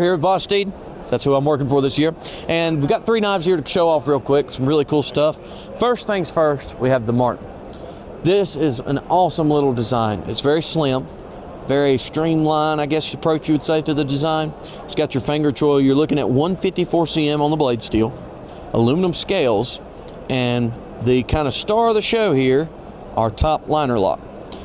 Here at Vosteed, that's who I'm working for this year, and we've got 3 knives here to show off real quick, some really cool stuff. First things first, we have the Marten. This is an awesome little design. It's very slim, very streamlined, I guess approach you would say to the design. It's got your finger choil. You're looking at 154 cm on the blade steel, aluminum scales, and the kind of star of the show here, our top liner lock.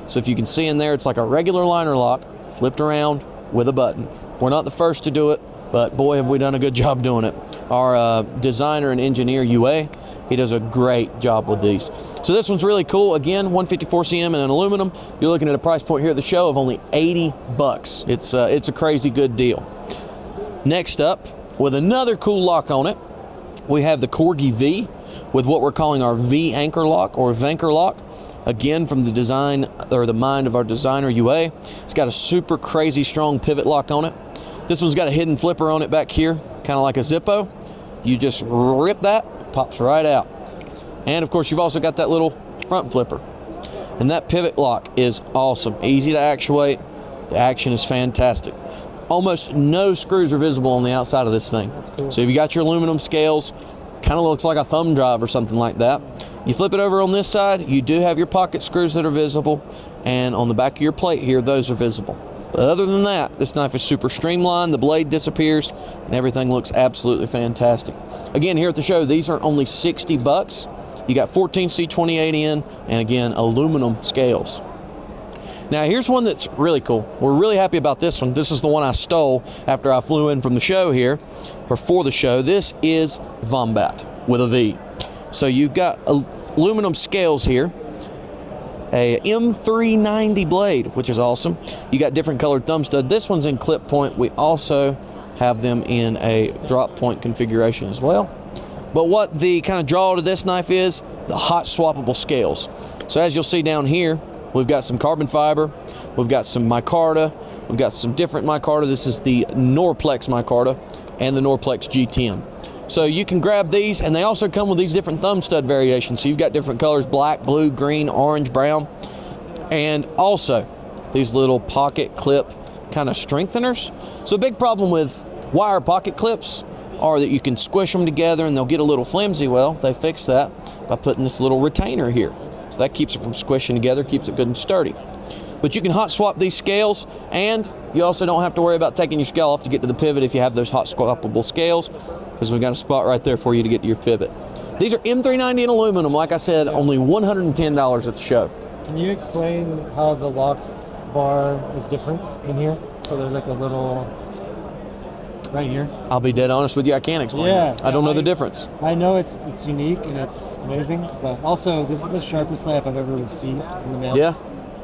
So if you can see in there, it's like a regular liner lock flipped around with a button. We're not the first to do it, but boy, have we done a good job doing it. Our designer and engineer, UA, he does a great job with these. So this one's really cool. Again, 154 cm and an aluminum. You're looking at a price point here at the show of only 80 bucks. It's a crazy good deal. Next up, with another cool lock on it, we have the Corgi V with what we're calling our V anchor lock or Vanker lock. Again, from the design or the mind of our designer UA. It's got a super crazy strong pivot lock on it. This one's got a hidden flipper on it back here, kind of like a Zippo. You just rip that, it pops right out. And of course, you've also got that little front flipper. And that pivot lock is awesome, easy to actuate. The action is fantastic. Almost no screws are visible on the outside of this thing. Cool. So if you got your aluminum scales, kind of looks like a thumb drive or something like that. You flip it over on this side, you do have your pocket screws that are visible, and on the back of your plate here, those are visible. But other than that, this knife is super streamlined, the blade disappears, and everything looks absolutely fantastic. Again, here at the show, these are only 60 bucks. You got 14C28 in, and again, aluminum scales. Now here's one that's really cool. We're really happy about this one. This is the one I stole after I flew in from the show here, or for the show. This is Vombat with a V. So you've got aluminum scales here, a M390 blade, which is awesome. You got different colored thumb stud. This one's in clip point. We also have them in a drop point configuration as well. But what the kind of draw to this knife is, the hot swappable scales. So as you'll see down here, we've got some carbon fiber, we've got some micarta, we've got some different micarta. This is the Norplex micarta and the Norplex G10. So you can grab these, and they also come with these different thumb stud variations. So you've got different colors, black, blue, green, orange, brown, and also these little pocket clip kind of strengtheners. So a big problem with wire pocket clips are that you can squish them together and they'll get a little flimsy. Well, they fix that by putting this little retainer here. So that keeps it from squishing together, keeps it good and sturdy. But you can hot swap these scales, and you also don't have to worry about taking your scale off to get to the pivot if you have those hot swappable scales, because we've got a spot right there for you to get to your pivot. These are M390 in aluminum, like I said, only $110 at the show. Can you explain how the lock bar is different in here? So there's like a little right here. I'll be dead honest with you, I can't explain that. I don't know the difference. I know it's unique and it's amazing, but also this is the sharpest knife I've ever received in the mail. Yeah.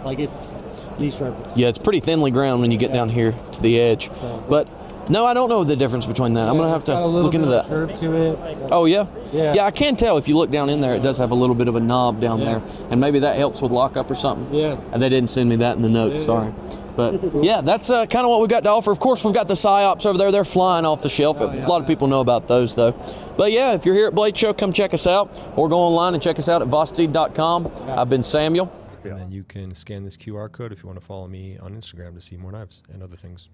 Like it's the sharpest. Yeah, it's pretty thinly ground when you get down here to the edge. So, but no, I don't know the difference between that. I'm gonna have to look into that. Curve to it. Oh yeah? Yeah, I can tell if you look down in there, it does have a little bit of a knob down there, and maybe that helps with lockup or something. Yeah. And they didn't send me that in the notes. Sorry. But yeah, that's kind of what we've got to offer. Of course, we've got the PsyOps over there. They're flying off the shelf. A lot of people know about those though. But yeah, if you're here at Blade Show, come check us out, or go online and check us out at vosteed.com. I've been Samuel. And then you can scan this QR code if you want to follow me on Instagram to see more knives and other things.